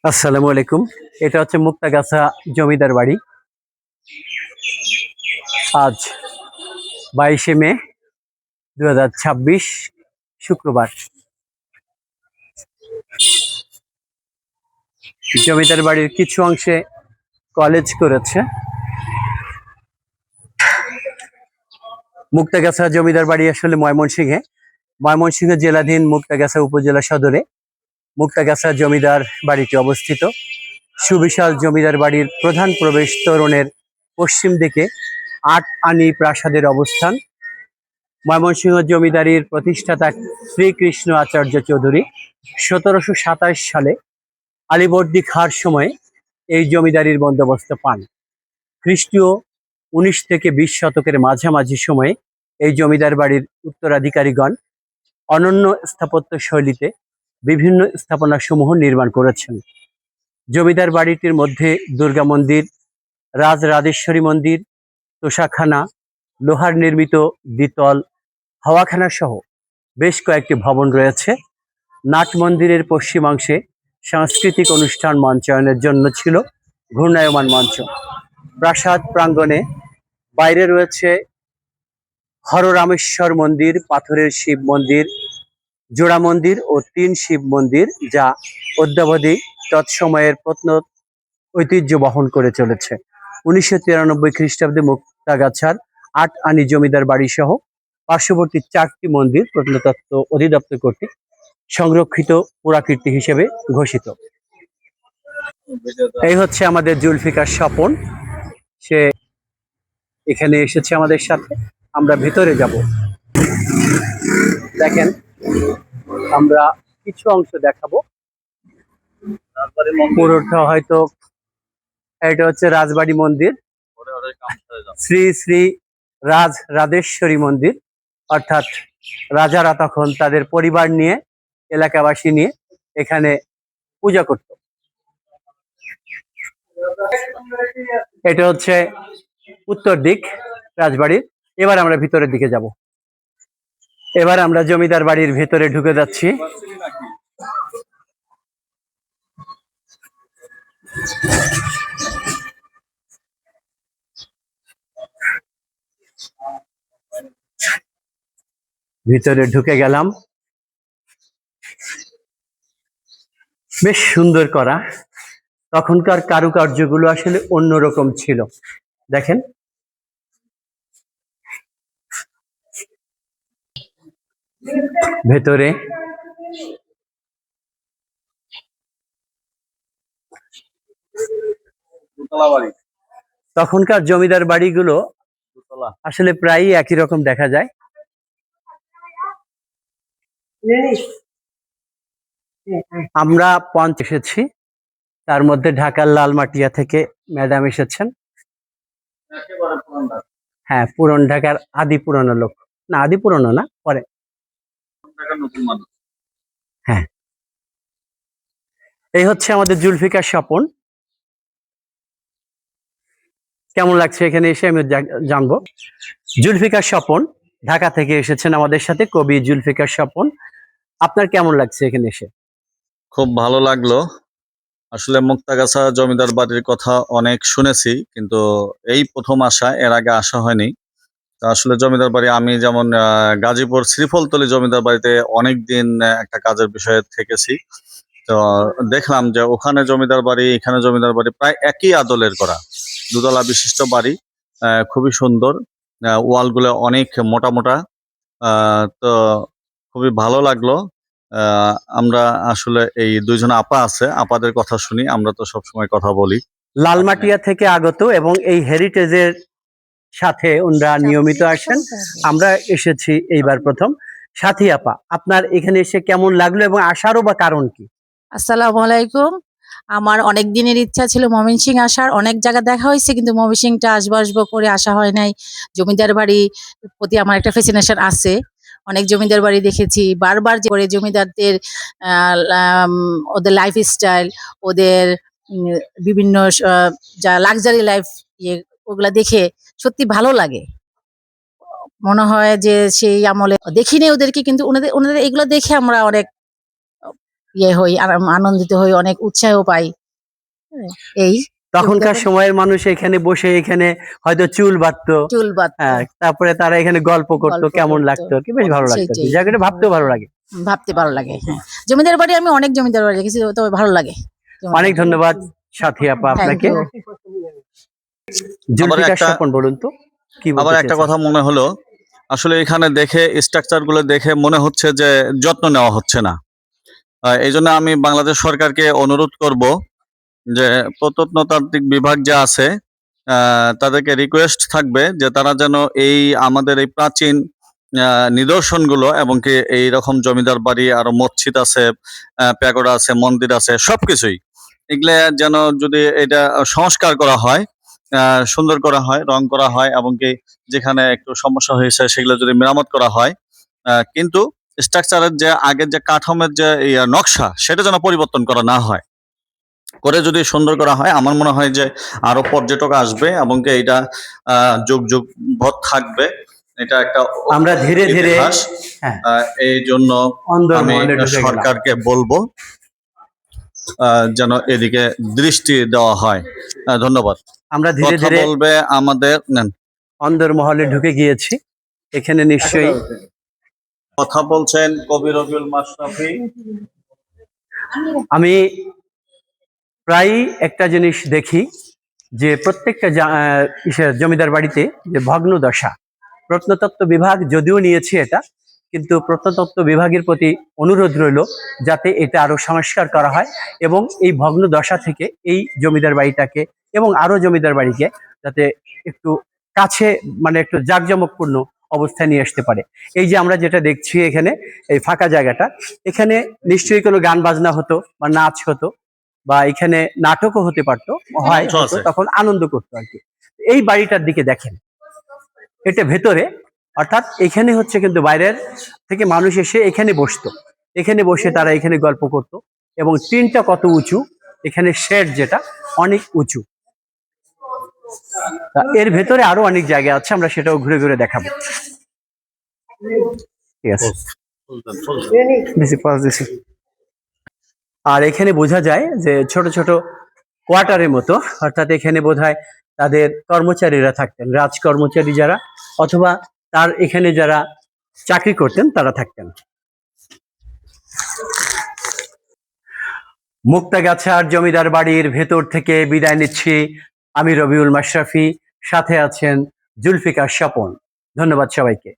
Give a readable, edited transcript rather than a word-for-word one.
আসসালামু আলাইকুম। এটা হচ্ছে মুক্তাগাছা জমিদার বাড়ি। আজ 22শে মে 2026 শুক্রবার। জমিদার বাড়ির কিছু অংশে কলেজ করেছে। মুক্তাগাছা জমিদার বাড়ি আসলে ময়মনসিংহ জেলাধীন মুক্তাগাছা উপজেলা সদরে মুক্তাগাছা জমিদার বাড়িটি অবস্থিত। সুবিশাল জমিদার বাড়ির প্রধান প্রবেশ তোরণের পশ্চিম দিকে ৮ আনি প্রাসাদের অবস্থান। ময়মনসিংহ জমিদারির প্রতিষ্ঠাতা শ্রীকৃষ্ণ আচার্য চৌধুরী ১৭২৭ সালে আলীবর্দী খাঁর সময়ে এই জমিদারির বন্দোবস্ত পান। খ্রিস্টীয় ১৯ থেকে ২০ শতকের মাঝামাঝি সময়ে এই জমিদার বাড়ির উত্তরাধিকারীগণ অনন্য স্থাপত্য শৈলীতে বিভিন্ন স্থাপনাসমূহ নির্মাণ করেছেন। জমিদার বাড়িটির মধ্যে দুর্গা মন্দির, রাজরাজেশ্বরী মন্দির, তোষাখানা, লোহার নির্মিত দ্বিতল হাওয়াখানা সহ বেশ কয়েকটি ভবন রয়েছে। নাট মন্দিরের পশ্চিমাংশে সাংস্কৃতিক অনুষ্ঠান মঞ্চায়নের জন্য ছিল ঘূর্ণায়মান মঞ্চ। প্রাসাদ প্রাঙ্গণে বাইরে রয়েছে হররামেশ্বর মন্দির, পাথরের শিব মন্দির, জোড়া মন্দির ও ৩ শিব মন্দির, যা অদ্যাবধি তৎসময়ের প্রত্ন ঐতিহ্য বহন করে চলেছে। ১৯৯৩ খ্রিস্টাব্দে মুক্তাগাছার ৮ আনি জমিদার বাড়ি সহ পার্শ্ববর্তী ৪টি মন্দির প্রত্নতত্ত্ব অধিদপ্তর কর্তৃক সংরক্ষিত পুরাকীর্তি হিসেবে ঘোষিত। এই হচ্ছে আমাদের জুলফিকার স্বপন। সে এখানে এসেছে আমাদের সাথে। আমরা ভিতরে যাব। দেখেন, আমরা কিছু অংশ দেখাবো। পুরোটা হয়তো এটা হচ্ছে রাজবাড়ি মন্দির, শ্রী শ্রী রাজরাজেশ্বরী মন্দির, অর্থাৎ রাজারা তখন তাদের পরিবার নিয়ে, এলাকাবাসী নিয়ে এখানে পূজা করত। এটা হচ্ছে উত্তর দিক রাজবাড়ির। এবার আমরা ভিতরের দিকে যাব। এবার আমরা জমিদার বাড়ির ভেতরে ঢুকে যাচ্ছি। ভিতরে ঢুকে গেলাম। বেশ সুন্দর করা। তখনকার কারুকার্যগুলো আসলে অন্যরকম ছিল। দেখেন, ভেতরে তখনকার জমিদার বাড়িগুলো আসলে প্রায়ই একই রকম দেখা যায়। আমরা পঞ্চ এসেছি, তার মধ্যে ঢাকার লালমাটিয়া থেকে ম্যাডাম এসেছেন। হ্যাঁ, পুরন ঢাকার আদি পুরনো লোক। না, আদি পুরনো না, পরে। হ্যাঁ, এই হচ্ছে আমাদের জুলফিকার স্বপন। কেমন লাগছে এখানে এসে আমি জানবো। জুলফিকার স্বপন ঢাকা থেকে এসেছেন আমাদের সাথে, কবি জুলফিকার স্বপন। আপনার কেমন লাগছে এখানে এসে? খুব ভালো লাগলো। আসলে মুক্তাগাছা জমিদার বাড়ির কথা অনেক শুনেছি, কিন্তু এই প্রথম আসা, এর আগে আসা হয়নি। তো আসলে জমিদার বাড়ি, আমি যেমন গাজীপুর শ্রীফলতলী জমিদার বাড়িতে অনেকদিন একটা কাজের বিষয়ে থেকেছি। তো দেখলাম যে ওখানে জমিদার বাড়ি, এখানে জমিদার বাড়ি প্রায় একই আদলের করা, দুতলা বিশিষ্ট বাড়ি। খুবই সুন্দর, ওয়ালগুলো অনেক মোটা মোটা। তো খুবই ভালো লাগলো। আমরা আসলে এই দুইজন আপা আছে, আপাদের কথা শুনি। আমরা তো সবসময় কথা বলি। লালমাটিয়া থেকে আগত এবং এই হেরিটেজের সাথে ওনারা নিয়মিত আসেন। আমরা এসেছি এইবার প্রথম। সাথী আপা, আপনার এখানে এসে কেমন লাগলো এবং আসারও বা কারণ কি? আসসালামু আলাইকুম। আমার অনেক দিনের ইচ্ছা ছিল ময়মনসিংহ আসার। অনেক জায়গা দেখা হয়েছে, কিন্তু ময়মনসিংহটা আসবো করে আসা হয় নাই। জমিদার বাড়ির প্রতি আমার একটা ফ্যাসিনেশন আছে। অনেক জমিদার বাড়ি দেখেছি। বারবার যে করে জমিদারদের ওদের লাইফস্টাইল, ওদের বিভিন্ন যা লাক্সারি লাইফ, ওগুলা দেখে সত্যি ভালো লাগে। মনে হয় যে সেই আমলে দেখিনি ওদেরকে, কিন্তু ওনাদের এগুলো দেখে আমরা অনেক ইয়ে হই, আনন্দিত হই, অনেক উৎসাহ পাই। হ্যাঁ, এই তখনকার সময়ের মানুষ এখানে বসে এখানে হয়তো চুল বাঁধতো, চুল বাঁধতো, হ্যাঁ, তারপরে তারা এখানে গল্প করতো, গল্প কেমন করতো। লাগতো কি, বেশ ভালো লাগতো আর কি। সেইটাই। জায়গাটা ভাবতেও ভালো লাগে। ভাবতে ভালো লাগে। হ্যাঁ, জমিদার বাড়ি আমি অনেক জমিদার বাড়ি দেখেছি, তবে ভালো লাগে। অনেক ধন্যবাদ সাথী আপা থ্যাংক আপনাকে। ইউ। আবার জুলফিকার একটা স্বপন বলুন তো কি আবার বলতে একটা চেয়েছেন? কথা মনে হলো, আসলে এখানে দেখে স্ট্রাকচার গুলো দেখে মনে হচ্ছে যে যত্ন নেওয়া হচ্ছে না। এই জন্য আমি বাংলাদেশ সরকারকে অনুরোধ করব যে প্রত্নতাত্ত্বিক বিভাগ যে আছে তাদেরকে রিকোয়েস্ট থাকবে যে তারা যেন এই আমাদের এই প্রাচীন নিদর্শনগুলো এবং কি এইরকম জমিদার বাড়ি, আরো মসজিদ আছে, প্যাগোডা আছে, মন্দির আছে, সবকিছুই এগুলা যেন যদি এটা সংস্কার করা হয়, সুন্দর করা হয়, রং করা হয় এবং কি যেখানে একটু সমস্যা হয়েছে সেগুলো যদি মেরামত করা হয়, কিন্তু স্ট্রাকচারের যে আগের যে কাঠামোর যে নকশা সেটা যেন পরিবর্তন করা না হয়, করে যদি সুন্দর করা হয় আমার মনে হয় যে আরো পর্যটক আসবে এবং কি এটা যুগ যুগ ভর থাকবে। এটা একটা আমরা ধীরে ধীরে, ইতিহাস। হ্যাঁ, এই জন্য অন্দর আমি মহলে ঢুকে গেলাম। সরকারকে বলবো যেন এদিকে দৃষ্টি দেওয়া হয়। ধন্যবাদ। আমরা ধীরে কথা ধীরে বলবে আমাদের নেন। অন্দর মহলে ঢুকে গিয়েছি। এখানে নিশ্চয়ই কথা বলছেন কবি রবিউল মাশরাফি। আমি প্রায়ই একটা জিনিস দেখি যে প্রত্যেকটা জমিদার বাড়িতে যে ভগ্ন দশা, প্রত্নতত্ত্ব বিভাগ যদিও নিয়েছে এটা, কিন্তু প্রত্নতত্ত্ব বিভাগের প্রতি অনুরোধ রইল যাতে এটা আরো সংস্কার করা হয় এবং এই ভগ্ন দশা থেকে এই জমিদার বাড়িটাকে এবং আরো জমিদার বাড়িকে যাতে একটু কাছে, মানে একটু জাঁকজমকপূর্ণ অবস্থায় নিয়ে আসতে পারে। এই যে আমরা যেটা দেখছি এখানে এই ফাঁকা জায়গাটা, এখানে নিশ্চয়ই কোনো গান বাজনা হতো বা নাচ হতো বা এখানে নাটকও হতে পারতো, হয় মঞ্চ হতো, আছে। তখন আনন্দ করতো আর কি। এই বাড়িটার দিকে দেখেন, এটা ভেতরে, অর্থাৎ এখানে হচ্ছে কিন্তু বাইরের থেকে মানুষ এসে এখানে বসতো, এখানে বসে তারা এখানে গল্প করত এবং টিনটা কত উঁচু, এখানে শেড যেটা অনেক উঁচু। তা এর ভেতরে আরো অনেক জায়গা আছে, আমরা সেটাও ঘুরে ঘুরে দেখাবো। ঠিক আছে, দিছি। আর এখানে বোঝা যায় যে ছোট ছোট কোয়ার্টারের মতো, অর্থাৎ এখানে বোধহয় তাদের কর্মচারীরা থাকতেন, রাজ কর্মচারী যারা, অথবা তার এখানে যারা চাকরি করতেন তারা থাকতেন। মুক্তাগাছার জমিদার বাড়ির ভেতর থেকে বিদায় নিচ্ছি আমি রবিউল মাশরাফি, সাথে আছেন জুলফিকার স্বপন। ধন্যবাদ সবাইকে।